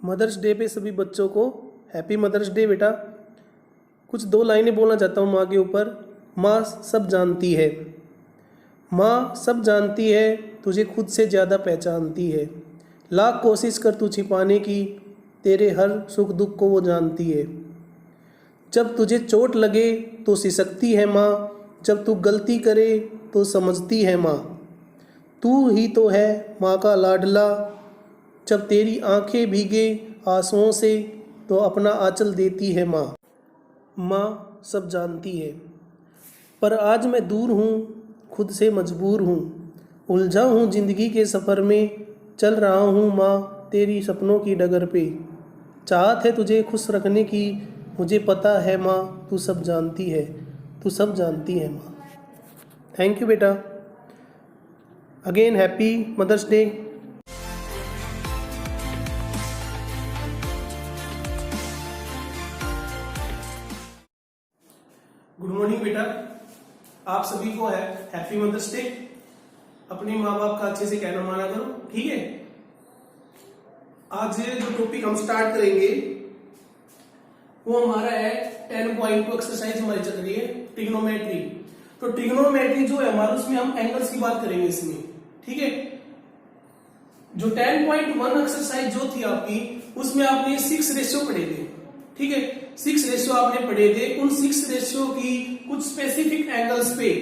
Mother's day पे सभी बच्चों को हैप्पी मदर्स डे बेटा। कुछ दो लाइनें बोलना चाहता हूँ माँ के ऊपर। माँ सब जानती है, माँ सब जानती है, तुझे खुद से ज़्यादा पहचानती है। लाख कोशिश कर तू छिपाने की, तेरे हर सुख दुख को वो जानती है। जब तुझे चोट लगे तो सिसकती है माँ, जब तू गलती करे तो समझती है माँ। तू ही तो है माँ का लाडला, जब तेरी आंखें भीगे आंसुओं से तो अपना आंचल देती है माँ। माँ सब जानती है, पर आज मैं दूर हूँ, खुद से मजबूर हूँ। उलझा हूँ जिंदगी के सफ़र में, चल रहा हूँ माँ तेरी सपनों की डगर पे। चाहत है तुझे खुश रखने की, मुझे पता है माँ तू सब जानती है, तू सब जानती है माँ। थैंक यू बेटा। Again happy mother's day. Good morning बेटा, आप सभी को है हैप्पी मदर्स डे। अपने माँ बाप का अच्छे से कहना माना करो, ठीक है। आज जो टॉपिक हम स्टार्ट करेंगे वो हमारा है 10.2 एक्सरसाइज हमारी चल रही है ट्रिग्नोमेट्री। तो ट्रिग्नोमेट्री जो है हमारा, उसमें हम एंगल्स की बात करेंगे इसमें, ठीक है। जो 10.1 एक्सरसाइज जो थी आपकी, उसमें आपने 6 रेशियो पढ़े थे, ठीक है। 6 रेशियो आपने पढ़े थे, उन 6 रेशियो की कुछ स्पेसिफिक एंगल्स पे,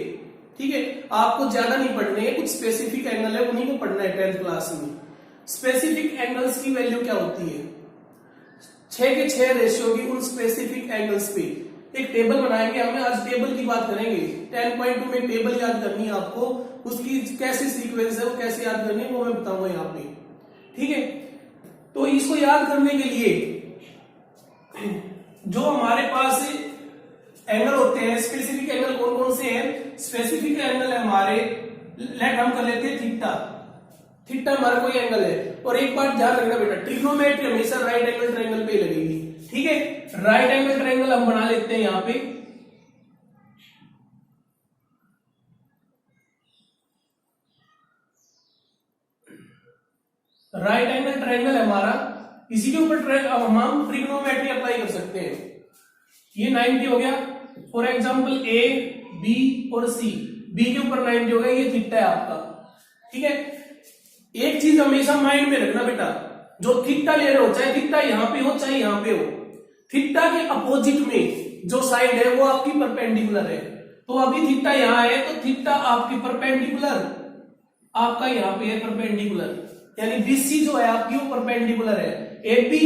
ठीक है। आपको ज्यादा नहीं पढ़ने, कुछ स्पेसिफिक एंगल है उन्हीं को पढ़ना है 10th क्लास में। स्पेसिफिक एंगल्स की वैल्यू क्या होती है? 6 के 6 रेशियो की उन स्पेसिफिक एंगल्स पे एक टेबल बनाएंगे। हमें आज टेबल की बात करेंगे। 10.2 में टेबल याद करनी है आपको, उसकी कैसे सीक्वेंस है वो कैसे याद करनी है वो मैं बताऊंगा यहाँ पे, ठीक है। तो इसको याद करने के लिए जो हमारे पास एंगल होते हैं, स्पेसिफिक एंगल कौन कौन से हैं? स्पेसिफिक एंगल है हमारे, लेट हम कर लेते हैं थीटा। थीटा हमारा कोई एंगल है। और एक बात ध्यान रखना बेटा, ट्रिग्नोमेट्री हमेशा राइट एंगल ट्रायंगल पे लगेगी, ठीक है। राइट एंगल ट्रायंगल हम बना लेते हैं यहां पे। राइट एंगल ट्रायंगल है हमारा, इसी के ऊपर हम ट्रिग्नोमेट्री अप्लाई कर सकते हैं। ये 90 हो गया। फॉर एग्जांपल ए, बी और सी, बी के ऊपर 90 हो गया, ये थीटा है आपका, ठीक है। एक चीज हमेशा माइंड में रखना बेटा, जो थीटा ले रहे हो, चाहे थीटा यहां पे हो चाहे यहां पे हो, थीटा के अपोजिट में जो साइड है वो आपकी परपेंडिकुलर है। तो अभी थीटा यहां है तो थीटा आपकी परपेंडिकुलर, आपका यहां पे है परपेंडिकुलर, यानी बीसी जो है आपकी वो परपेंडिकुलर है। एबी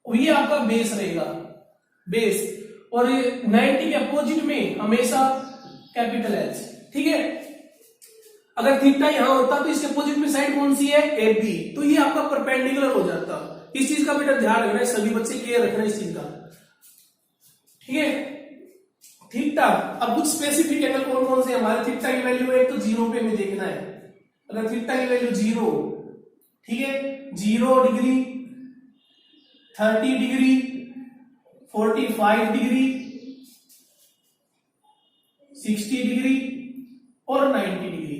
ये आपका बेस रहेगा, बेस। और 90 के अपोजिट में हमेशा कैपिटल एच, ठीक है। अगर थीटा यहां होता तो इसके अपोजिट में साइड कौन सी है? ए बी, तो ये आपका परपेंडिकुलर हो जाता। इस चीज का बेटा ध्यान रखना है, सभी बच्चे क्लियर रखना इस चीज का, ठीक है। थीटा, अब कुछ स्पेसिफिक एंगल कौन कौन से हमारे थीटा की वैल्यू है तो 0 पे हमें देखना है। अगर थीटा की वैल्यू 0, ठीक है, 0 डिग्री, 30 डिग्री, 45 डिग्री, 60 डिग्री और 90 डिग्री।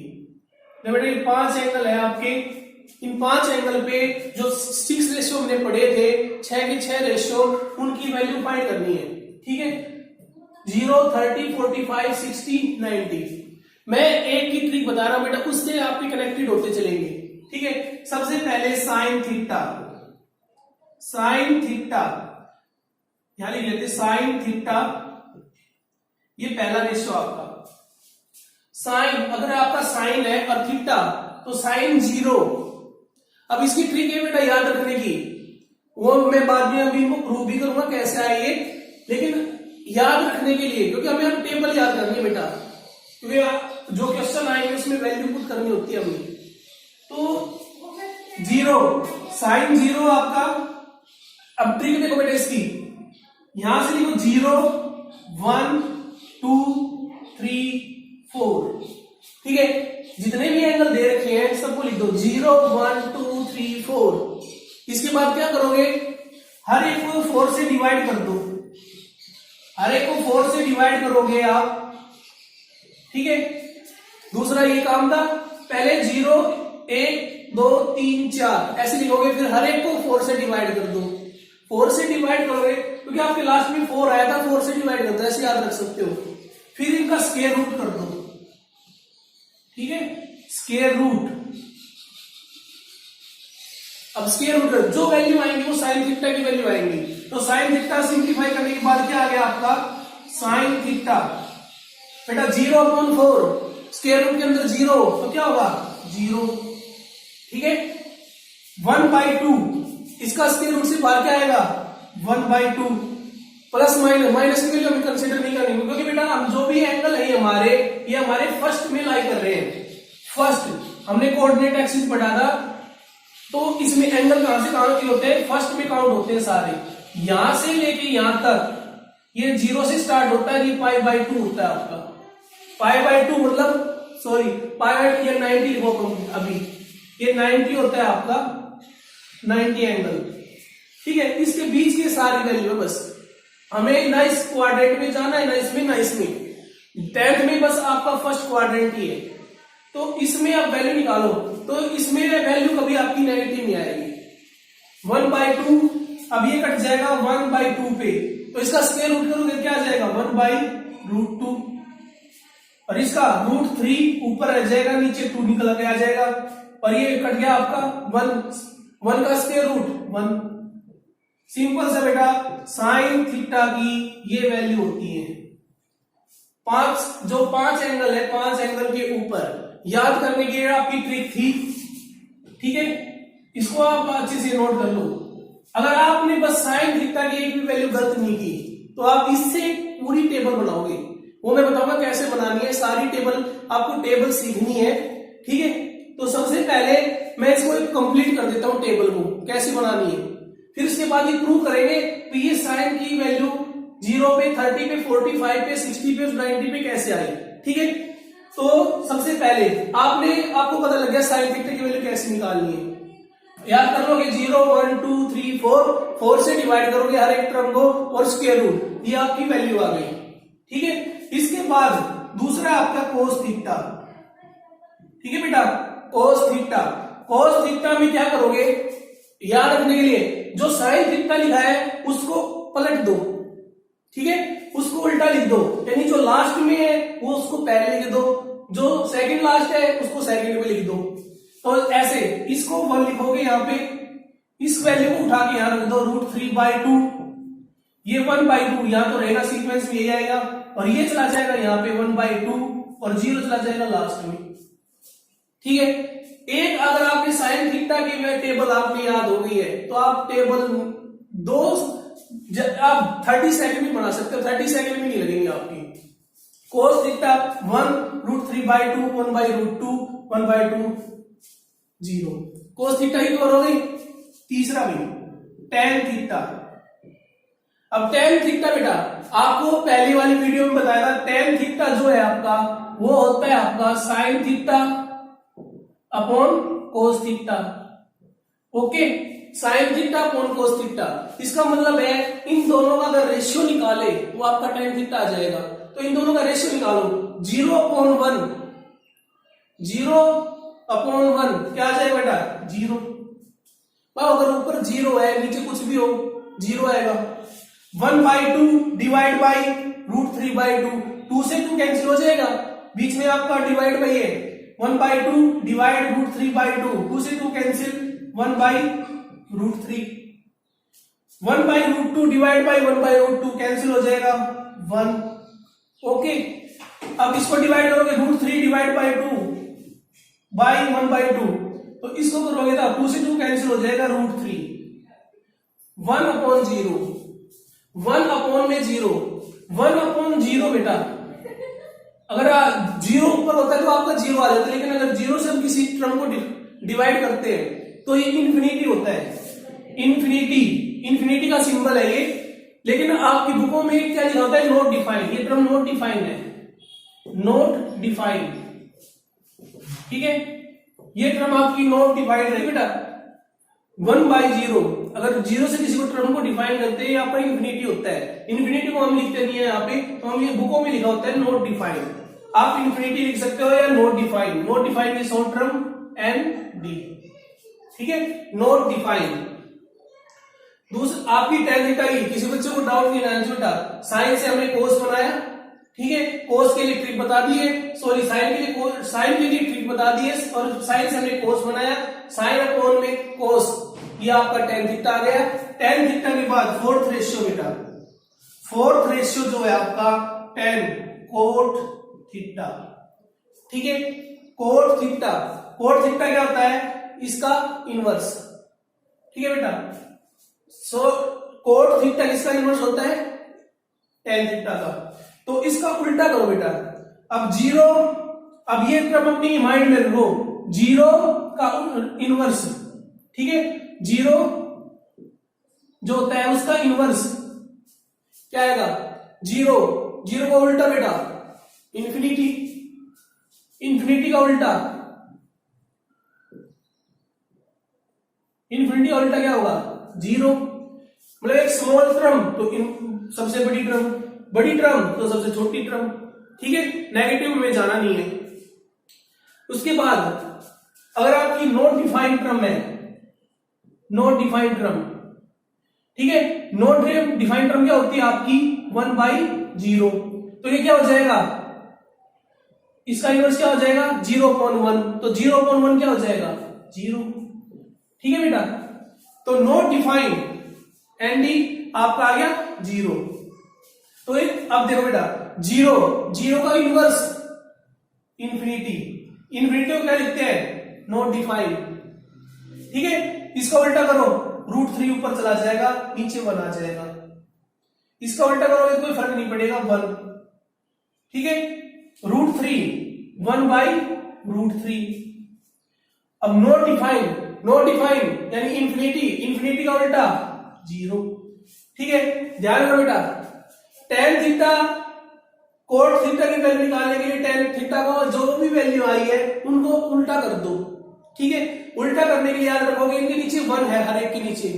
तो बेटा ये 5 एंगल है आपके। इन 5 एंगल पे जो 6 रेशियो हमने पढ़े थे, 6 के 6 रेशियो, उनकी वैल्यू फाइंड करनी है, ठीक है। 0, 30, 45, 60, 90। मैं एक की ट्रिक बता रहा हूं बेटा, उससे आपके कनेक्टेड होते चलेंगे, ठीक है। सबसे पहले साइन थीटा, साइन थीटा यहां लिख लेते, साइन थीटा, ये पहला रेशियो आपका। साइन, अगर आपका साइन है और थीटा तो साइन 0। अब इसकी ट्रिक है बेटा याद रखने की, वो मैं बाद में अभी इनको प्रूव भी करूंगा कैसे आए ये, लेकिन याद रखने के लिए, क्योंकि हमें अब टेबल याद करनी है बेटा, क्योंकि जो क्वेश्चन आएंगे उसमें वैल्यू पुट करनी होती है हमें। तो 0, साइन 0 आपका। अब ट्रिक देखो बेटा इसकी, यहां से लिखो 0, 1, 2, 3, 4, ठीक है। जितने भी एंगल दे रखे हैं सबको लिख दो, 0, 1, 2, 3, 4। इसके बाद क्या करोगे, हर एक को 4 से डिवाइड कर दो, हर एक को 4 से डिवाइड करोगे आप, ठीक है। दूसरा ये काम था, पहले 0, 1, 2 3 4 ऐसे लिखोगे, फिर हर एक को 4 से डिवाइड कर दो। 4 से डिवाइड करोगे क्योंकि आपके लास्ट में 4 आया था, 4 से डिवाइड कर दो, ऐसे याद रख सकते हो। फिर इनका स्क्वायर रूट कर दो, ठीक है, स्क्वायर रूट। अब स्क्वायर रूट कर, जो वैल्यू आएंगी वो साइन थीटा की वैल्यू आएंगी। तो साइन थीटा सिंप्लीफाई करने के बाद क्या आ गया आपका, साइन थीटा बेटा 0/4, स्क्वायर रूट के अंदर 0 तो क्या होगा 0, ठीक है। 1/2 इसका स्क्वायर रूट से बाहर क्या आएगा 1/2, प्लस माइनस की वैल्यू हमें कंसीडर नहीं करनी, क्योंकि बेटा हम जो भी एंगल है हमारे, ये हमारे फर्स्ट में लाई कर रहे हैं। फर्स्ट हमने कोऑर्डिनेट एक्सिस पढ़ा था, तो इसमें एंगल कहां से कहां के होते हैं, फर्स्ट में काउंट होते हैं सारे, यहां से लेके यहां तक ये 0 से स्टार्ट होता है, ये π/2 होता है आपका। π/2 मतलब सॉरी π/2 ये 90 लिखो अभी, ये 90 होता है आपका 90 एंगल, ठीक है। इसके बीच की सारी वैल्यू है, बस हमें ना इस क्वाड्रेंट में जाना है, ना इसमें ना इसमें, 10th में बस आपका फर्स्ट क्वाड्रेंट ही है। तो इसमें आप वैल्यू निकालो, तो इसमें वैल्यू कभी आपकी नेगेटिव नहीं आएगी। 1/2 अब ये कट जाएगा 1/2 पे, तो इसका स्क्वायर रूट करोगे क्या आ जाएगा 1/√2, और इसका √3 ऊपर रह जाएगा, नीचे 2 निकल के आ जाएगा, और ये कट गया आपका 1 का स्क्वायर रूट 1। सिंपल सा बेटा, साइन थीटा की ये वैल्यू होती है 5, जो 5 एंगल है, 5 एंगल के ऊपर। याद करने की आपकी ट्रिक थी, ठीक है, इसको आप अच्छे से नोट कर लो। अगर आपने बस साइन थीटा की एक भी वैल्यू गलत नहीं की, तो आप इससे पूरी टेबल बनाओगे, वो मैं बताऊंगा कैसे बनानी है, सारी टेबल आपको टेबल सीखनी है, ठीक है। तो सबसे पहले मैं इसको एक कंप्लीट कर देता हूं टेबल को, कैसे बनानी है, फिर उसके बाद ये प्रूव करेंगे तो ये साइन की वैल्यू 0 पे, 30 पे, 45 पे, 60 पे, 90 पे कैसे आई, ठीक है। तो सबसे पहले आपको पता लग गया साइन थीटा की वैल्यू कैसे निकालनी है। याद कर लोगे 0 1 2 3 4 से डिवाइड करोगे हर एक टर्म को, और स्क्वायर रूट, ये आपकी वैल्यू आ गई, ठीक है। इसके बाद दूसरा आपका कोस थीटा, ठीक है बेटा, कोस थीटा। कोस थीटा में क्या करोगे, याद रखने के लिए जो साइन थीटा लिखा है उसको पलट दो, ठीक है, उसको उल्टा लिख दो, यानी जो लास्ट में है वो उसको पहले लिख दो, जो सेकंड लास्ट है उसको सेकंड में लिख दो। तो ऐसे इसको 1 लिखोगे यहाँ पे, इस वैल्यू को उठा के यहाँ रख दो √3/2, ये 1/2 यहाँ तो रहेगा, सीक्वेंस में ये आएगा, और ये चला जाएगा यहाँ पे 1/2, और 0 चला जाएगा लास्ट में, ठीक है। एक अगर आपने साइन थीटा की टेबल आपने याद हो गई है, तो आप टेबल 2 आप 30 सेकंड में बना सकते हो, 30 सेकंड में नहीं लगेंगे आपकी। Cos theta 1 √3/2, 1/√2, 1/2, 0। कोस थीटा ही करोगे। तीसरा भी tan थीटा। अब tan थीटा बेटा आपको पहली वाली वीडियो में बताया था, tan थीटा जो है आपका वो होता है आपका sine theta upon cos theta, okay, sine theta upon cos theta. इसका मतलब है इन दोनों का अगर रेशियो निकाले तो आपका tan थीटा आ जाएगा। तो इन दोनों का रेशियो निकालो, 0/1, 0/1 क्या आ जाएगा बेटा 0। अगर ऊपर 0 है, नीचे कुछ भी हो 0 आएगा। 1/2 डिवाइड बाई √3/2, 2 से 2 कैंसिल हो जाएगा, बीच में आपका डिवाइड बाई है। 1/2 डिवाइड √3/2, 2 से 2 कैंसिल, 1/√3। 1/√2 डिवाइड बाई 1/√2 कैंसिल हो जाएगा 1, ओके। अब इसको डिवाइड करोगे √3 डिवाइड बाई 2 बाई 1/2, तो इसको करोगे तो 2 से 2 कैंसिल हो जाएगा √3। 1/0, 1 में 0, 1/0 बेटा अगर 0 ऊपर होता है तो आपका 0 आ जाता है, लेकिन अगर 0 से हम किसी टर्म को डिवाइड करते हैं तो ये इंफिनिटी होता है। इंफिनिटी का सिंबल है ये, लेकिन आपकी बुकों में क्या लिखा होता है नॉट डिफाइंड, ये टर्म नॉट डिफाइंड है, नॉट डिफाइंड, ठीक है, ये टर्म आपकी नॉट डिफाइंड है बेटा। 1/0 अगर 0 से किसी को टर्म को डिफाइन करते हैं यहाँ पर इंफिनिटी होता है, इंफिनिटी को हम लिखते नहीं है यहाँ पे, तो हम ये बुकों में लिखा होता है नॉट डिफाइंड। आप इंफिनिटी लिख सकते हो या नॉट डिफाइंड, नॉट डिफाइंड की शॉर्ट टर्म ND, ठीक है, नॉट डिफाइंड। दूसरा आपकी tan थीटा की, किसी बच्चे को डाउट नहीं ना बेटा, साइन से हमने कोस बनाया, ठीक है, कोस के लिए ट्रिक बता दी है, सॉरी साइन के लिए ट्रिक बता दी है, और साइन से हमने कोस बनाया, साइन अपॉन में कोस, ये आपका tan थीटा आ गया। tan थीटा के बाद फोर्थ रेशियो बेटा, फोर्थ रेशियो जो है आपका tan कोट थीटा, ठीक है, कोट थीटा। कोट थीटा क्या होता है, इसका इनवर्स, ठीक है बेटा। सो कोट थीटा किसका इनवर्स होता है, tan थीटा का। तो इसका उल्टा करो बेटा, अब जीरो, अब ये टर्म अपनी माइंड में रखो, जीरो का इनवर्स, ठीक है, जीरो जो होता है उसका इनवर्स क्या आएगा, जीरो, जीरो का उल्टा बेटा इंफिनिटी, इंफिनिटी का उल्टा, इंफिनिटी का उल्टा क्या होगा, जीरो। मतलब एक स्मॉल टर्म तो सबसे बड़ी टर्म, बड़ी टर्म तो सबसे छोटी टर्म, ठीक है, नेगेटिव में जाना नहीं है। उसके बाद अगर आपकी नॉट डिफाइंड टर्म है, नॉट डिफाइंड टर्म, ठीक है, नॉट डिफाइंड टर्म क्या होती है आपकी 1/0, तो ये क्या हो जाएगा, इसका इनवर्स क्या हो जाएगा 0/1, तो 0/1 क्या हो जाएगा 0, ठीक है बेटा। तो नॉट डिफाइंड एनडी आपका आ गया 0। तो अब देखो बेटा, जीरो, जीरो का इनवर्स इंफिनिटी, इंफिनिटी को क्या लिखते हैं, नॉट डिफाइंड, ठीक है। इसका उल्टा करो, √3 ऊपर चला जाएगा, नीचे 1 आ जाएगा। इसका उल्टा करोगे कोई फर्क नहीं पड़ेगा, 1, ठीक है, √3 1/√3। अब नॉट डिफाइंड, नॉट डिफाइंड यानी इंफिनिटी, इंफिनिटी का उल्टा 0, ठीक है। ध्यान रखो बेटा, tan थीटा कोट थीटा की वैल्यू निकालने के लिए tan थीटा को जो भी वैल्यू आई है उनको उल्टा कर दो, ठीक है। उल्टा करने के लिए याद रखोगे इनके नीचे 1 है, हर एक के नीचे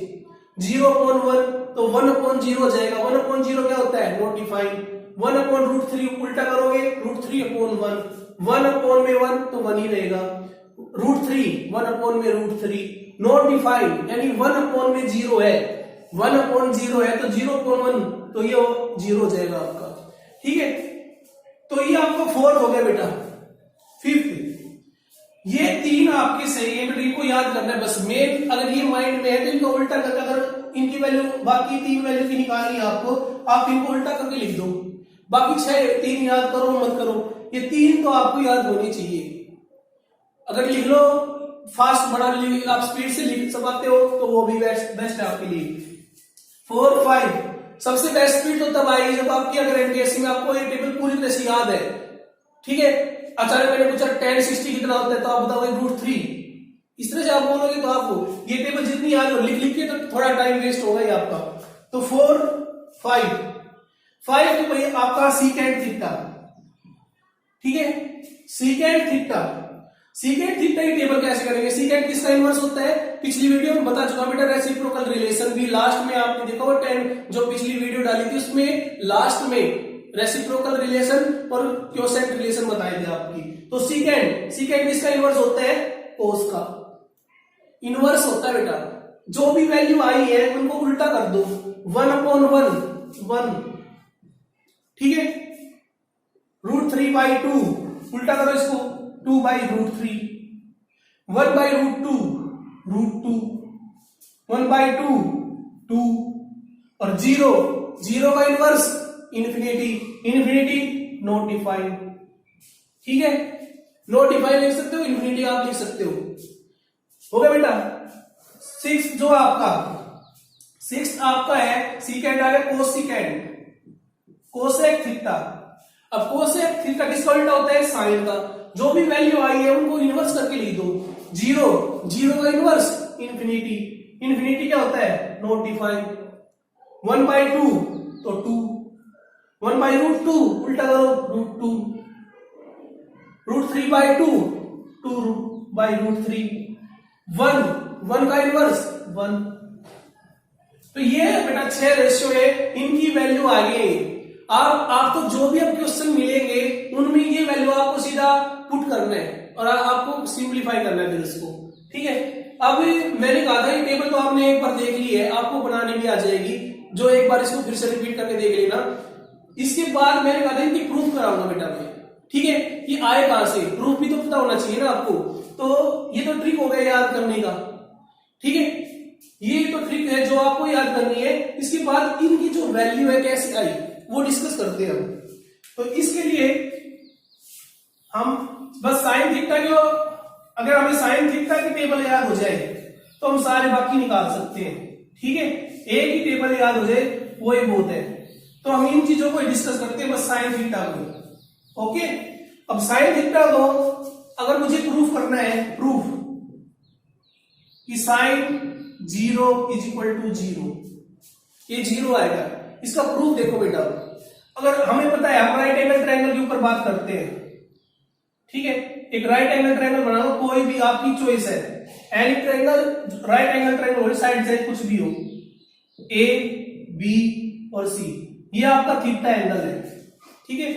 0/1, तो 1/0 हो जाएगा। 1/0 क्या होता है, नॉट डिफाइंड। 1/√3 उल्टा करोगे, √3/1, 1/1 तो 1 ही रहेगा, √3 1/√3, नॉट डिफाइंड यानी 1/0 है, 1/0 है तो 0/1 तो ये 0 हो जाएगा आपका, ठीक है। तो ये आपका फोर्थ हो गया बेटा। फिफ्थ, ये 3 आपके सही है बेटा, इनको याद करना है बस। मेन अगर ये माइंड में है तो इनको उल्टा करके, अगर इनकी वैल्यू बाकी 3 वैल्यू की निकालनी है आपको, आप इनको उल्टा करके लिख दो। बाकी 6 3 याद करो मत करो, ये 3 तो आपको याद होनी चाहिए। अगर लिख लो फास्ट बड़ा आप स्पीड से लिख सकते हो तो वो भी बेस्ट है आपके लिए। 4 5 सबसे बेस्ट स्पीड तो तब आएगी जब आपकी अगर एनटीएससी में आपको ये टेबल पूरी तरह से याद है, ठीक है। अचानक मैंने पूछा tan 60 कितना होता है तो आप बताओगे √3, इस तरह से आप बोलोगे तो आपको ये टेबल जितनी याद हो लिख के तो थोड़ा टाइम वेस्ट होगा ही आपका। तो 4 5 5 तो भाई आपका सीकेंट थीटा, ठीक है, सीकेंट थीटा। सीकेंट थीटा की टेबल कैसे करेंगे, सीकेंट किसका इनवर्स होता है, पिछली वीडियो में बता चुका बेटा, रेसिप्रोकल रिलेशन भी लास्ट में आपने देखा हुआ 10 जो पिछली वीडियो डाली थी उसमें लास्ट में रेसिप्रोकल रिलेशन और क्वोशेंट रिलेशन बताए थे आपकी। तो सीकेंट किसका इनवर्स होता है, कोस का इनवर्स होता है बेटा। जो भी वैल्यू आई है उनको उल्टा कर दो, 1/1 1, ठीक है, √3/2 उल्टा करो इसको, 2/√3, 1/√2 √2, 1/2 2 और 0 का इनवर्स इंफिनिटी नॉट डिफाइंड, ठीक है। नॉट डिफाइंड लिख सकते हो, इंफिनिटी आप लिख सकते हो गया बेटा। 6 जो आपका 6 आपका है सीकेंट आ गया, कोसेक थीटा। अब कोसेक थीटा किसका उल्टा होता है, साइन का। जो भी वैल्यू आई है उनको इनवर्स करके लिख दो, 0 का इनवर्स इंफिनिटी क्या होता है, नॉट डिफाइंड। 1/2 तो 2, 1/√2 उल्टा करो √2, √3/2 2/√3, 1 का इनवर्स 1। तो ये बेटा 6 रेशियो है, इनकी वैल्यू आ गई। आपको जो भी अब क्वेश्चन मिलेंगे उनमें ये वैल्यू आपको सीधा पुट करना है और आपको सिंप्लीफाई करना है फिर इसको, ठीक है। अब मैंने कहा था ये टेबल तो आपने एक बार देख ली है, आपको बनाने भी आ जाएगी, जो एक बार इसको फिर से रिपीट करके देख लेना। इसके बाद मैंने कहा था इनकी प्रूफ कराऊंगा बेटा मैं, ठीक है। ये आए कहां से, प्रूफ भी तो पता होना चाहिए ना आपको। तो ये तो ट्रिक हो गया याद करने का, ठीक है। ये तो ट्रिक है जो आपको याद करनी है। इसके बाद इनकी जो वैल्यू है कैसे आई वो डिस्कस करते हैं हम। तो इसके लिए हम बस साइन थीटा के, अगर हमें साइन थीटा की टेबल याद हो जाए तो हम सारे बाकी निकाल सकते हैं, ठीक है। एक ही टेबल याद हो जाए वो ही बहुत है। तो हम इन चीजों को डिस्कस करते हैं बस साइन थीटा को, ओके। अब साइन थीटा को अगर मुझे प्रूफ करना है, प्रूफ कि साइन 0 इज इक्वल टू 0, ये 0 आएगा। इसका प्रूफ देखो बेटा, अगर हमें पता है हम राइट एंगल ट्रायंगल के ऊपर बात करते हैं, ठीक है। एक राइट एंगल ट्रायंगल बना लो, कोई भी आपकी चॉइस है, any triangle, right angle triangle हो, साइड साइड कुछ भी हो, ए बी और सी, ये आपका थीटा एंगल है, ठीक है।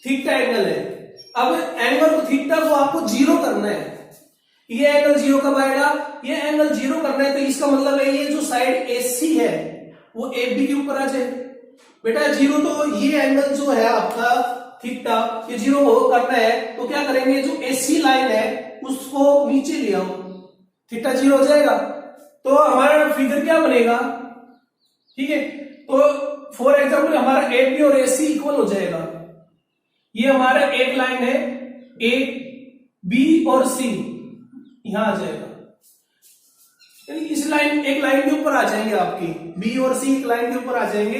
थीटा एंगल है। अब एंगल को थीटा को आपको 0 करना है। ये एंगल 0 कब आएगा, ये एंगल 0 करना है तो इसका मतलब है ये जो साइड AC है वो AB के ऊपर आ जाए बेटा। 0 तो ये एंगल जो है आपका थीटा, ये 0 करना है तो क्या करेंगे, जो AC लाइन है उसको नीचे ले आओ, थीटा 0 हो जाएगा। तो हमारा फिगर क्या बनेगा, ठीक है। तो फॉर एग्जाम्पल हमारा AB और AC इक्वल हो जाएगा। ये हमारा एक लाइन है, A B और C यहां आ जाएगा, यानी इस लाइन, एक लाइन के ऊपर आ जाएंगे आपकी, B और C एक लाइन के ऊपर आ जाएंगे।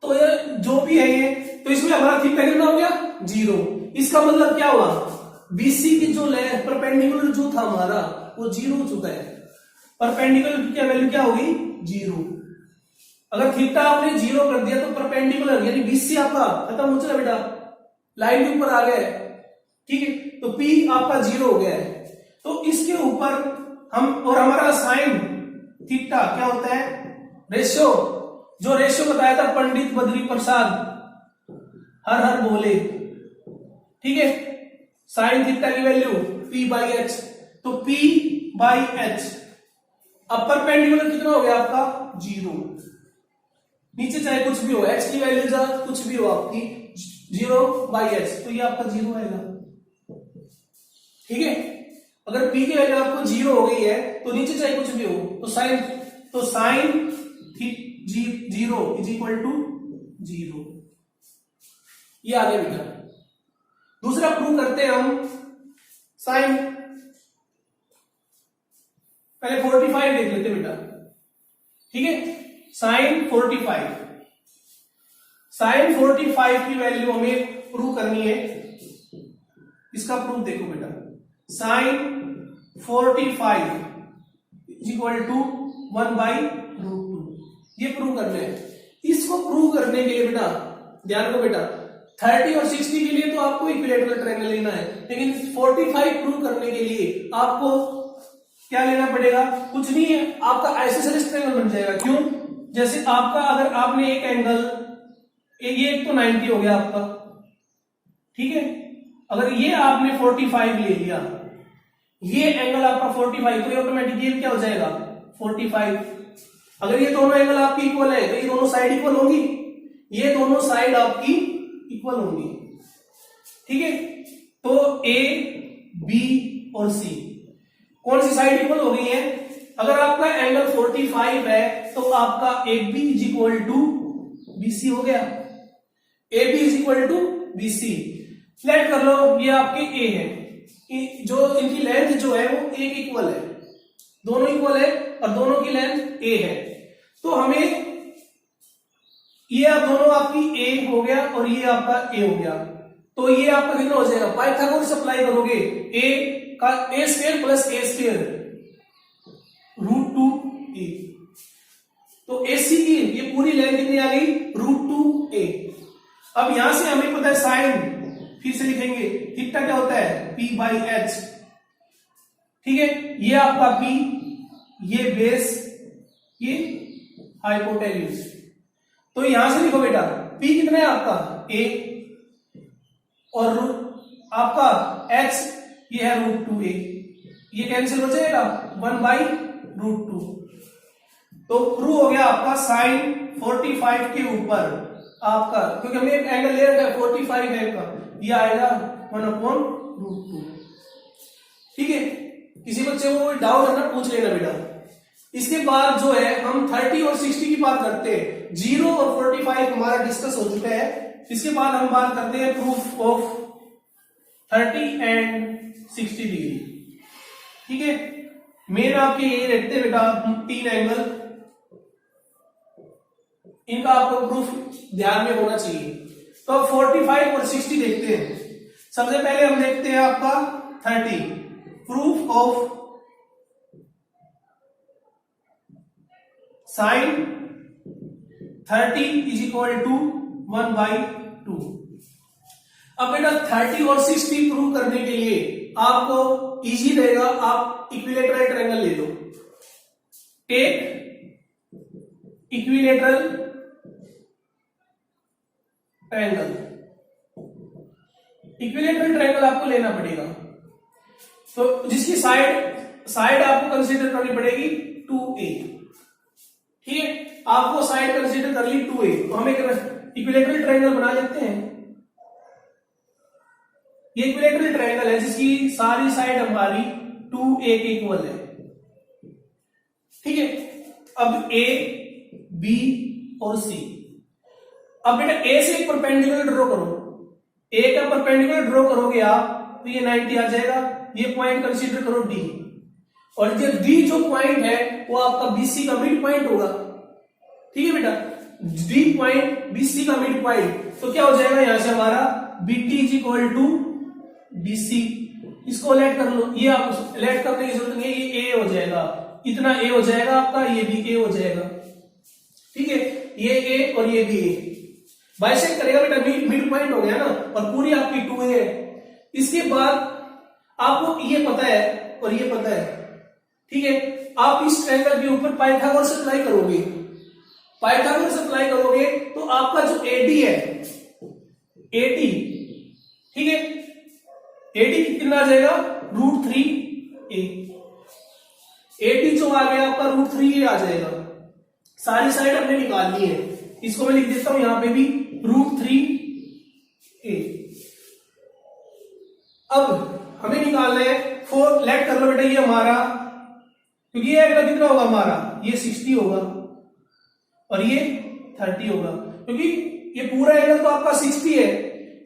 तो ये जो भी है ये, तो इसमें हमारा थीटा कितना हो गया 0। इसका मतलब क्या हुआ, BC की जो लाइन परपेंडिकुलर जो था हमारा वो 0 हो चुका है। परपेंडिकुलर की क्या वैल्यू क्या होगी 0। अगर थीटा आपने 0 कर दिया तो परपेंडिकुलर यानी BC आपका खत्म हो चुका बेटा, लाइन के ऊपर आ गया है, ठीक है। तो P आपका 0 हो गया है। तो इसके ऊपर हम, और हमारा साइन थीटा क्या होता है, रेशियो, जो रेशियो बताया था पंडित बद्री प्रसाद, हर हर बोले, ठीक है। साइन थीटा की वैल्यू P/h, तो P/h। अब परपेंडिकुलर कितना हो गया आपका 0, नीचे चाहे कुछ भी हो, h की वैल्यू जा कुछ भी हो आपकी 0/h, तो ये आपका 0 आएगा, ठीक है। अगर P की वैल्यू आपको 0 हो गई है तो नीचे चाहे कुछ भी हो, तो साइन 0 इज इक्वल टू 0, ये आ गया बेटा। दूसरा प्रूव करते हैं हम साइन, पहले 45 देख लेते बेटा, ठीक है। साइन 45 की वैल्यू हमें प्रूव करनी है। इसका प्रूफ देखो बेटा, साइन 45 इक्वल टू 1/√2, ये प्रूव करना है। इसको प्रूव करने के लिए बेटा ध्यान रखो बेटा, 30 और 60 के लिए तो आपको इक्विलैटरल ट्रायंगल लेना है, लेकिन 45 प्रूव करने के लिए आपको क्या लेना पड़ेगा, कुछ नहीं है, आपका आइसोसेलेस ट्रायंगल बन जाएगा। क्यों, जैसे आपका अगर आपने एक एंगल, ये एक तो 90 हो गया आपका, ठीक है। अगर ये आपने 45 ले लिया, ये एंगल आपका 45, तो ये ऑटोमेटिकली क्या हो जाएगा 45। अगर ये दोनों एंगल आपकी इक्वल है तो ये दोनों साइड इक्वल होंगी, ये दोनों साइड आपकी इक्वल होंगी, ठीक है। तो A B और C कौन सी साइड इक्वल हो गई है, अगर आपका एंगल 45 है तो आपका AB is equal to BC हो गया, AB is equal to BC। Flat कर लो, ये आपके A है, जो इनकी लेंथ जो है वो एक इक्वल है, दोनों इक्वल है और दोनों की लेंथ A है। तो हमें ये आप दोनों आपकी A हो गया और ये आपका A हो गया, तो ये आपका कितना हो जाएगा, पाइथागोरस अप्लाई करोगे, A का A square plus A square √2a, तो AC की ये पूरी लेंथ कितनी आ गई √2a। अब यहां से हमें पता है साइन, फिर से लिखेंगे थीटा क्या होता है P/h, ठीक है। ये आपका P, ये बेस, ये हाइपोटेन्यूज। तो यहां से लिखो बेटा P कितना है आपका A और आपका H ये है √2a, ये कैंसिल हो जाएगा 1/√2। तो प्रूव हो गया आपका साइन 45 के ऊपर आपका, क्योंकि हमने एक एंगल ले रखा है 45 है का, ये आएगा 1/√2। ठीक है, किसी बच्चे को डाउट है ना पूछ लेना बेटा। इसके बाद जो है हम 30 और 60 की बात करते हैं। 0 और 45 हमारा डिस्कस हो चुका है। इसके बाद हम बात करते हैं प्रूफ ऑफ 30 एंड 60 डिग्री। ठीक है, मेन आपके ये रखते हैं बेटा 3 एंगल, इनका आपको प्रूफ ध्यान में होना चाहिए। तो अब 45 और 60 देखते हैं। सबसे पहले हम देखते हैं आपका 30, proof of sine 30 is equal to 1/2। अब बेटा 30 और 60 प्रूव करने के लिए आपको इजी रहेगा, आप इक्विलेटरल ट्रायंगल ले लो। Take equilateral triangle, equilateral triangle आपको लेना पड़ेगा। तो जिसकी साइड आपको कंसीडर करनी पड़ेगी 2a। ठीक है, आपको साइड कंसीडर कर ली 2a, तो हम एक इक्विलेटरल ट्रायंगल बना लेते हैं। ये इक्विलेटरल ट्रायंगल है जिसकी सारी साइड हमारी 2a के इक्वल है। ठीक है, अब a, b और c। अब बेटा a से एक परपेंडिकुलर ड्रॉ करो। a का परपेंडिकुलर ड्रॉ करोगे आप तो ये 90 आ जाएगा। ये पॉइंट कंसीडर करो d, और ये d जो पॉइंट है वो आपका BC का मिड पॉइंट होगा। ठीक है बेटा, d पॉइंट BC का मिड पॉइंट, तो क्या हो जाएगा यहां से हमारा BT is equal to BC। इसको लेट कर लो, ये आप लेट करने की जरूरत नहीं है, ये a हो जाएगा, इतना a हो जाएगा आपका, ये भी a हो जाएगा। ठीक है, ये a और ये भी a बाइसेक्ट करेगा बेटा, मिड पॉइंट हो गया ना, और पूरी आपकी 2a है। इसके बाद आपको ये पता है और ये पता है। ठीक है, आप इस ट्रायंगल के ऊपर पाइथागोरस अप्लाई करोगे। पाइथागोरस अप्लाई करोगे तो आपका जो AD है, AD, ठीक है, AD कितना आ जाएगा √3a। AD जो आ गया आपका √3a आ जाएगा। सारी साइड हमने निकालनी है, इसको मैं लिख देता हूं यहां पे भी √3a। अब हमें निकालना है 4, लेट कर लो बेटा, ये हमारा, क्योंकि ये एंगल कितना होगा हमारा, ये 60 होगा और ये 30 होगा, क्योंकि ये पूरा एंगल तो आपका 60 है,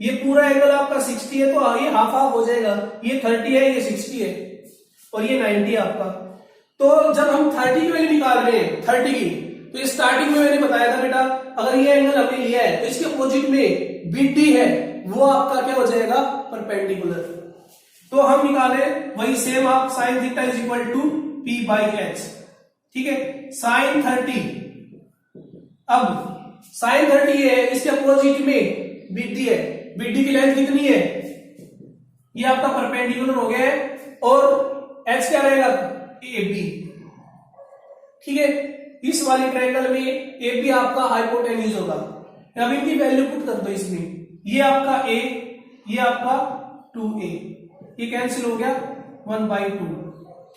ये पूरा एंगल आपका 60 है, तो ये हाफ हाफ हो जाएगा। ये 30 है, ये 60 है और ये 90 है आपका। तो जब हम 30 की वैल्यू निकाल रहे हैं 30 की, तो ये स्टार्टिंग में मैंने बताया था बेटा, अगर ये एंगल हमने लिया है तो इसके अपोजिट में BD है, वो आपका क्या हो जाएगा परपेंडिकुलर। तो हम निकाले वही सेम, आप sine theta is equal to P/H। ठीक है, साइन 30, अब साइन 30 है, इसके अपोजिट में BD है, BD की लेंथ कितनी है, ये आपका परपेंडिकुलर हो गया है, और H क्या रहेगा AB। ठीक है, इस वाली ट्रायंगल में AB आपका हाइपोटेन्यूज होगा। अब इनकी वैल्यू पुट कर दो इसमें, ये आपका A, ये आपका 2A, ये कैंसिल हो गया 1/2।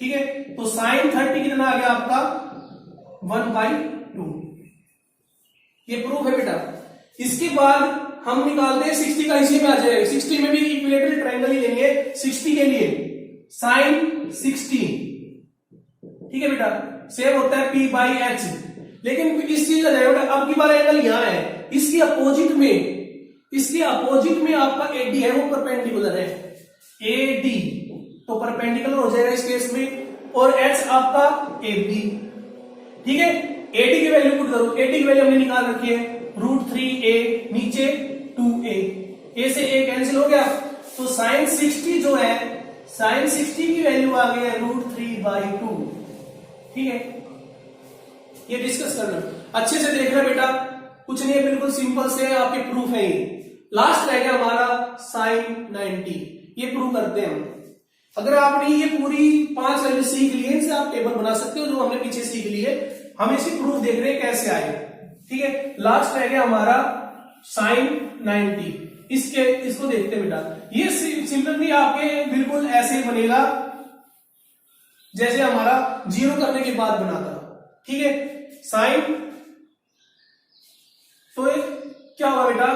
ठीक है, तो साइन 30 कितना आ गया आपका 1/2। ये प्रूफ है बेटा। इसके बाद हम निकालते हैं 60 का, इसी में आ जाएगा। 60 में भी इक्विलेटरल ट्रायंगल ही लेंगे। 60 के लिए साइन 60, ठीक है बेटा, सेम होता है P/H, लेकिन इस चीज का ध्यान बेटा, अब की बार एंगल यहां है, इसके अपोजिट में आपका AD है, वो परपेंडिकुलर है। AD तो परपेंडिकुलर हो जाएगा इस केस में, और H आपका AB। ठीक है, AD की वैल्यू पुट करो। AD की वैल्यू हमने निकाल रखी है √3a, नीचे 2a, a से a कैंसिल हो गया, तो साइन 60 जो है, साइन 60 की वैल्यू आ गई है √3/2। ठीक है, ये डिस्कस करना अच्छे से देखना बेटा, कुछ नहीं है, बिल्कुल सिंपल से आपके प्रूफ है। ये लास्ट रह गया हमारा साइन 90, ये प्रूव करते हैं हम। अगर आपने ये पूरी 5 वैल्यू सीख ली है, इनसे आप टेबल बना सकते हो जो हमने पीछे सीख ली है। हम इसी प्रूफ देख रहे हैं कैसे आए। ठीक है, लास्ट रह गया हमारा साइन 90, इसको देखते हैं बेटा। ये सिंपल नहीं, आपके बिल्कुल ऐसे बनेगा। जैसे हमारा 0 करने के बाद बना था, ठीक है। साइन, तो क्या होगा बेटा,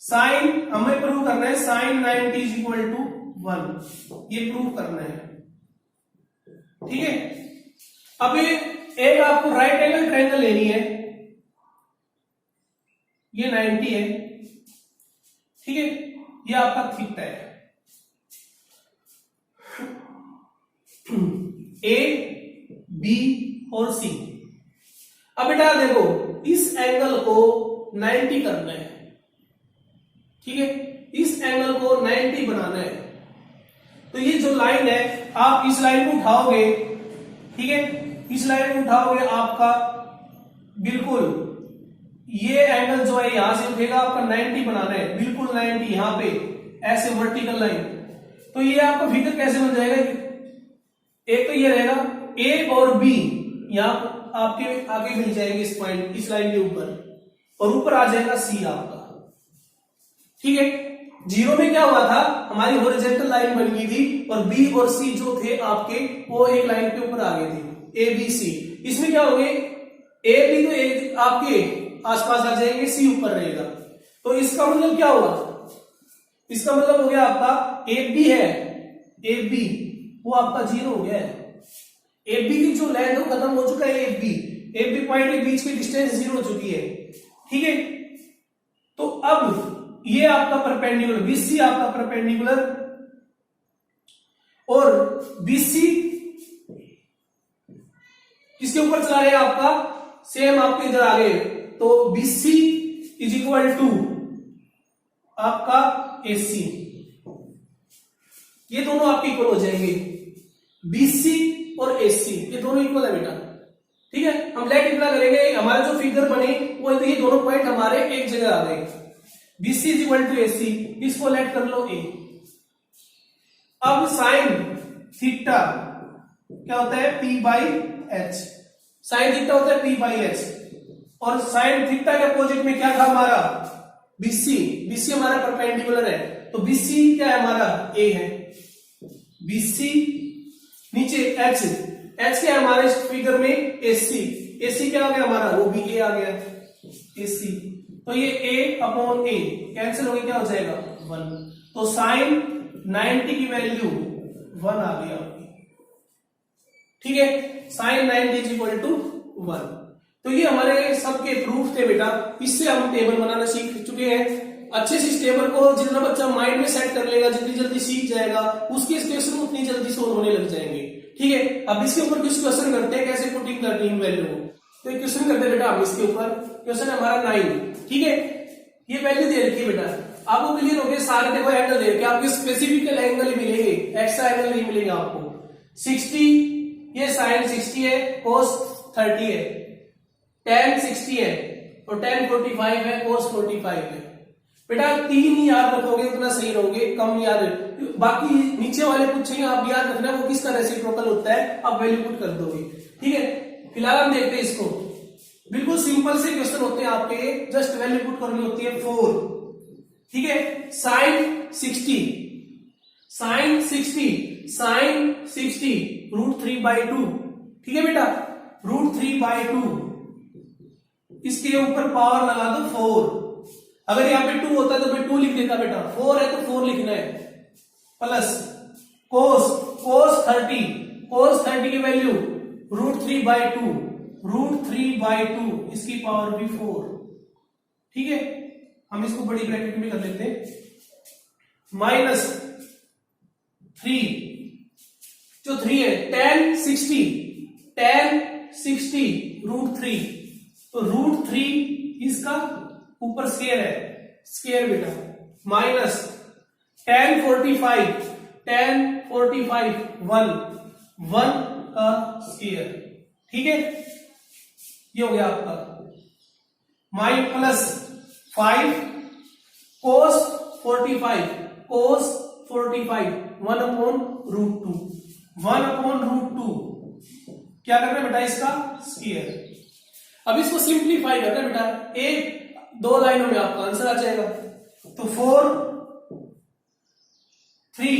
साइन हमें प्रूव करना है साइन 90 इज इक्वल टू 1, ये प्रूव करना है, ठीक है। अब एक आपको राइट एंगल ट्रायंगल लेनी है, ये 90 है, ठीक है, ये आपका थीटा है, ए बी और सी। अब बेटा देखो इस एंगल को 90 करना है, ठीक है, इस एंगल को 90 बनाना है। तो ये जो लाइन है, आप इस लाइन को उठाओगे, ठीक है, इस लाइन को उठाओगे, आपका बिल्कुल ये एंगल जो है यहां से उठेगा, आपका 90 बनाना है, बिल्कुल 90 यहां पे ऐसे वर्टिकल लाइन। तो ये आपका फिगर कैसे बन जाएगा, एक तो ये रहेगा ए और बी यहां आपके आगे मिल जाएंगे इस पॉइंट, इस लाइन के ऊपर, और ऊपर आ जाएगा सी आपका, ठीक है। 0 में क्या हुआ था, हमारी हॉरिजॉन्टल लाइन बन गई थी और बी और सी जो थे आपके वो एक लाइन के ऊपर आ गए थे, ए बी सी। इसमें क्या हो गए, ए बी तो एक आपके आसपास आ जाएंगे, सी ऊपर रहेगा। तो इसका मतलब क्या हुआ, इसका मतलब हो गया आपका ए बी है, ए बी वो आपका 0 हो गया है। ए बी की जो लेंथ है खत्म हो चुका है, ए बी पॉइंट के बीच की डिस्टेंस 0 हो चुकी है, ठीक है। तो अब ये आपका परपेंडिकुलर बीसी, आपका परपेंडिकुलर, और बीसी किसके ऊपर चला है आपका, सेम आपके इधर आ गए, तो बीसी इज इक्वल टू आपका एसी, ये दोनों आपके इक्वल हो जाएंगे, बीसी और एसी ये दोनों इक्वल है बेटा, ठीक है। हम लेट इतना करेंगे, हमारे जो फिगर बने वो ये दोनों पॉइंट हमारे एक जगह आ गए, BC is equal to AC, इसको लेट कर लो ए। अब साइन थीटा क्या होता है, P by H, sine theta होता है पी बाई एच, और साइन थीटा के अपोजिट में क्या था हमारा, बीसी, बीसी हमारा परपेंडिकुलर है, तो बीसी क्या है हमारा, ए है, बीसी नीचे एच, एच क्या है हमारे फिगर में, एसी, एसी क्या हो गया हमारा, वो भी ए आ गया, एसी। तो ये ए अपॉन ए कैंसिल हो गया, क्या हो जाएगा 1। तो साइन 90 की वैल्यू 1 आ गई आपकी, ठीक है, साइन 90 इज इक्वल टू 1। तो ये हमारे सबके प्रूफ थे बेटा, इससे हम टेबल बनाना सीख चुके हैं। अच्छे से इस टेबल को जितना बच्चा माइंड में सेट कर लेगा, जितनी जल्दी सीख जाएगा, उसके क्वेश्चन उतनी जल्दी सोल्व होने लग जाएंगे, ठीक है। अब इसके ऊपर कुछ क्वेश्चन करते हैं, कैसे पुटिंग करनी है वैल्यू को। तो एक क्वेश्चन करते हैं बेटा हम इसके ऊपर, क्वेश्चन है हमारा 9, ठीक है। ये वैल्यू दे रखी है बेटा, आपको क्लियर हो गया, सारे देखो एंगल दे रखे, आपको स्पेसिफिक एंगल ही मिलेंगे, एक्स्ट्रा एंगल नहीं मिलेगा आपको। 60 ये साइन 60 है, कोस 30 है, tan 60 है और tan 45 है, cos 45 है। बेटा 3 ही याद रखोगे उतना सही रहोगे, कम याद, बाकी नीचे वाले पूछेंगे आप याद रखना वो किसका रेसिप्रोकल होता है, आप वैल्यू पुट कर दोगे, ठीक है। फिलहाल हम देखते हैं इसको, बिल्कुल सिंपल से क्वेश्चन होते हैं आपके, जस्ट वैल्यू पुट करनी होती है 4, ठीक है। साइन 60, साइन 60, साइन 60 √3/2, ठीक है बेटा, √3/2, इसके ऊपर पावर लगा दो 4, अगर यहाँ पे 2 होता है तो मैं 2 लिख देता बेटा, 4 है तो 4 लिखना है, प्लस cos 30 की वैल्यू √3/2, √3/2 इसकी पावर भी 4, ठीक है। हम इसको बड़ी ब्रैकेट में कर लेते हैं, माइनस 3, जो 3 है, tan 60 √3, तो √3 इसका ऊपर स्क्वायर है, स्क्वायर बेटा, माइनस tan 45 1 का स्क्वायर, ठीक है। ये हो गया आपका, माइन प्लस 5 cos 45 1/√2, 1/√2 क्या करना है बेटा, इसका स्क्वायर। अब इसको सिंप्लीफाई करना है बेटा, एक 2 लाइनों में आपका आंसर आ जाएगा। तो 4 3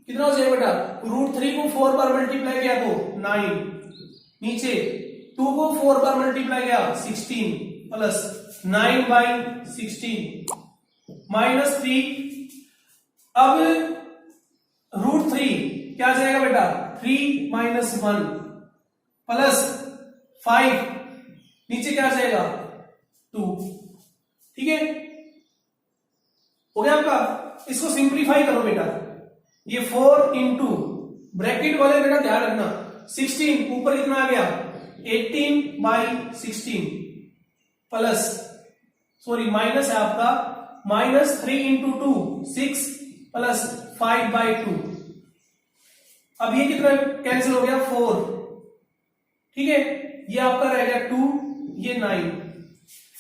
कितना हो जाएगा बेटा, √3 को 4 बार मल्टीप्लाई किया तो 9, नीचे 2 को 4 बार मल्टीप्लाई किया 16 प्लस 9/16 -3। अब √3 क्या आ जाएगा बेटा, 3 - 1 प्लस 5, नीचे क्या आ जाएगा 2। ठीक है, हो गया आपका। इसको सिंप्लीफाई करो बेटा, ये 4 इंटू ब्रैकेट वाले बेटा ध्यान रखना, 16 ऊपर कितना आ गया 18/16 प्लस सॉरी माइनस है आपका -3 इंटू 2 6 प्लस 5/2। अब ये कितना कैंसिल हो गया 4, ठीक है, ये आपका रह गया 2, ये 9,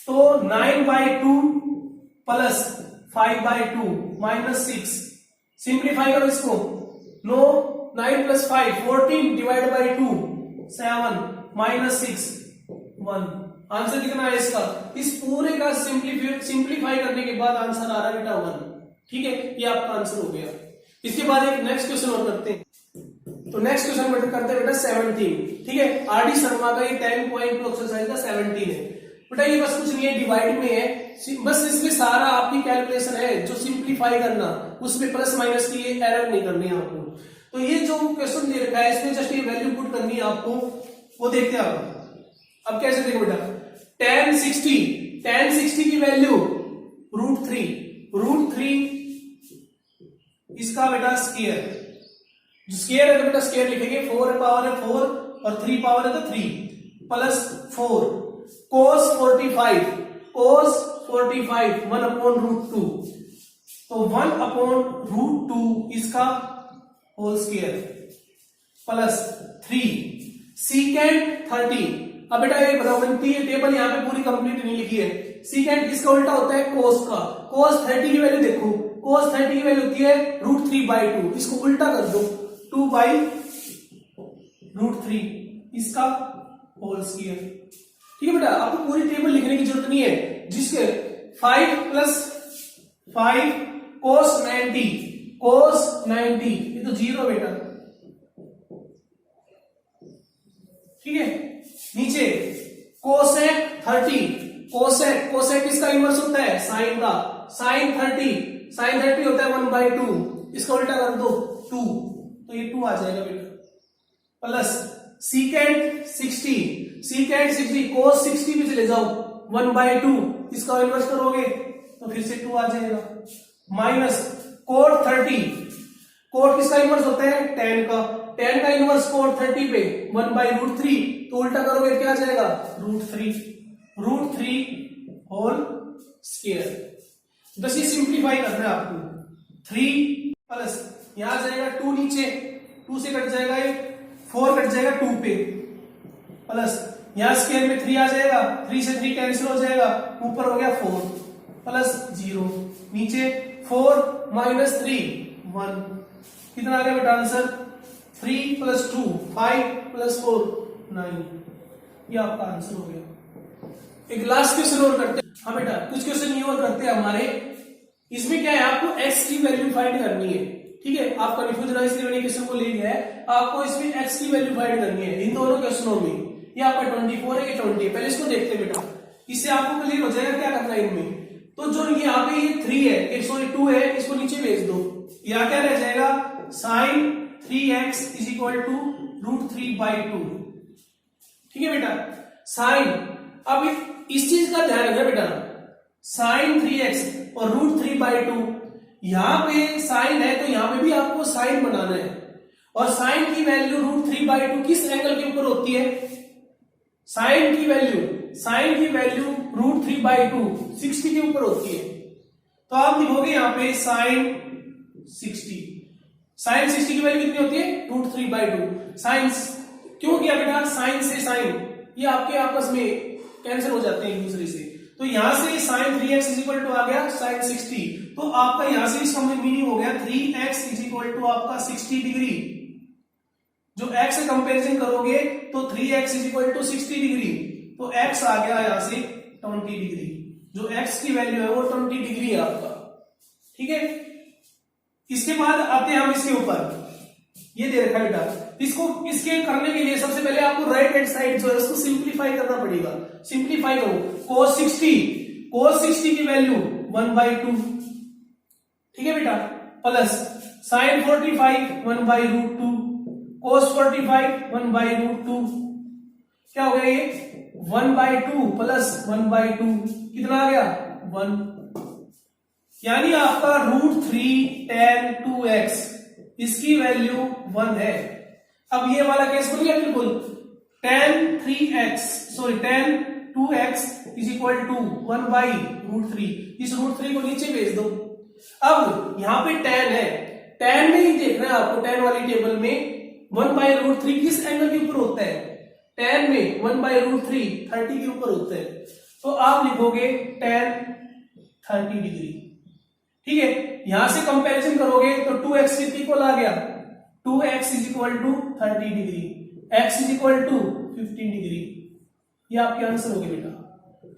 तो 9/2 प्लस 5/2 -6। सिंप्लीफाई करो इसको, नो 9 + 5 14 / 2 7 -6 1। आंसर कितना है इसका, इस पूरे का सिंप्लीफाई करने के बाद आंसर आ रहा है बेटा 1। ठीक है, ये आपका आंसर हो गया। इसके बाद एक नेक्स्ट क्वेश्चन और करते हैं। तो नेक्स्ट क्वेश्चन करते हैं बेटा 17। ठीक है, आरडी शर्मा का ये 10.2 एक्सरसाइज का 17 है बेटा। ये बस कुछ नहीं है, डिवाइड में है, बस इसमें सारा आपकी कैलकुलेशन है जो सिंप्लीफाई करना, उसमें प्लस माइनस की एरर नहीं करनी है आपको। तो ये जो क्वेश्चन दे रखा है इसमें जस्ट ये वैल्यू पुट करनी है आपको, वो देखते हैं आप। अब कैसे देखो बेटा, tan 60 की वैल्यू √3 इसका बेटा स्क्वायर, जो स्क्वायर है तो बेटा स्क्वायर लिखेंगे, 4 पावर है 4 और 3 पावर है तो 3 प्लस 4 cos 45 1/√2, तो 1/√2 इसका होल स्क्वायर प्लस 3 secant 30। अब बेटा ये बनाओ, ये टेबल यहाँ पे पूरी कंप्लीट नहीं लिखी है। secant किसका उल्टा होता है, cos का। cos 30 की वैल्यू देखो, cos 30 की वैल्यू होती है √3/2, इसको उल्टा कर दो 2/√3 इसका होल स्क्वायर। ठीक है बेटा, आपको पूरी टेबल लिखने की जरूरत नहीं है, जिसके 5 + 5 cos 90 ये तो 0 बेटा। ठीक है, नीचे cosec 30, cosec किसका इनवर्स होता है, साइन का। sin 30 होता है 1/2, इसका उल्टा कर दो 2, तो ये 2 आ जाएगा बेटा, प्लस secant 60 cos 60 पे चले जाओ 1/2, इसका इन्वर्स करोगे तो फिर से 2 आ जाएगा, माइनस cot 30, cot किसका इन्वर्स होता है, tan का इन्वर्स cot 30 पे 1/√3, तो उल्टा करोगे क्या आ जाएगा √3 होल स्क्वायर। बस ये सिंप्लीफाई करना है आपको, 3 प्लस यहां जाएगा 2, नीचे 2 से कट जाएगा, 4 कट जाएगा 2 पे, प्लस यहां स्क्वायर में 3 आ जाएगा, 3 से 3 कैंसिल हो जाएगा, ऊपर हो गया 4 प्लस 0, नीचे 4 - 3 1। कितना आ गया बेटा आंसर, 3 + 2 5 + 4 9। ये आपका आंसर हो गया। एक लास्ट क्वेश्चन और करते हैं। हाँ बेटा, कुछ क्वेश्चन ये और करते हैं हमारे। इसमें क्या है, आपको x की वैल्यू फाइंड करनी है। ठीक है, आप कंफ्यूज ना इसलिए मैंने क्वेश्चन को ले लिया है, आपको इसमें x की वैल्यू फाइंड करनी है इन दोनों क्वेश्चनों में। ये आपका 24 है, ये 20 है। पहले इसको देखते हैं बेटा, इससे आपको क्लियर हो जाएगा क्या करना है इनमें। तो जो यहाँ पे ये 3 है, सॉरी 2 है, इसको नीचे भेज दो, यहाँ क्या रह जाएगा sin 3x = √3/2। ठीक है बेटा, साइन, अब इस चीज का ध्यान रखना बेटा, sin 3x और √3/2, यहां पे साइन है तो यहां पे भी आपको साइन बनाना है, और साइन की वैल्यू √3/2 किस एंगल के ऊपर होती है, साइन की वैल्यू √3/2 60 के ऊपर होती है। तो आप लिखोगे यहां पे sin 60 की वैल्यू कितनी होती है, √3/2। साइन क्यों किया बेटा, साइन से साइन ये आपके आपस में कैंसिल हो जाते हैं एक दूसरे से, तो यहां से sin 3x = आ गया sin 60, तो आपका यहां से इसका मीनिंग हो गया 3x = आपका 60 डिग्री। जो x से कंपैरिजन करोगे तो 3x = 60 डिग्री, तो x आ गया यहां से 20 डिग्री, जो x की वैल्यू है वो 20 डिग्री है आपका। ठीक है, इसके बाद आते हैं हम इसके ऊपर, ये दे रखा है बेटा। इसको इसके करने के लिए सबसे पहले आपको राइट हैंड साइड जो है उसको सिंप्लीफाई करना पड़ेगा। सिंप्लीफाई करो, cos 60 की वैल्यू 1/2, ठीक है बेटा, प्लस sin 45 1/√2, cos 45 1/√2, क्या हो गया ये 1/2 प्लस 1/2 कितना आ गया 1, यानी आपका √3 tan 2x इसकी वैल्यू 1 है। अब ये वाला केस बन गया बिल्कुल, tan 2x is equal to 1/√3, इस √3 को नीचे भेज दो। अब यहां पे tan है, tan में ही देखना है आपको, tan वाली टेबल में 1/√3 किस एंगल के ऊपर होता है, tan में 1/√3 30 के ऊपर होता है, तो आप लिखोगे tan 30 डिग्री, ठीक है। यहां से कंपैरिजन करोगे तो 2x कितने इक्वल आ गया, 2x is equal to 30 degree, x is equal to 15 degree, ये आपके आंसर हो गए बेटा,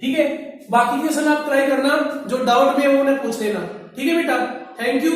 ठीक है। बाकी क्वेश्चन आप ट्राई करना, जो डाउट में है वो उन्हें पूछ लेना, ठीक है बेटा। Thank you.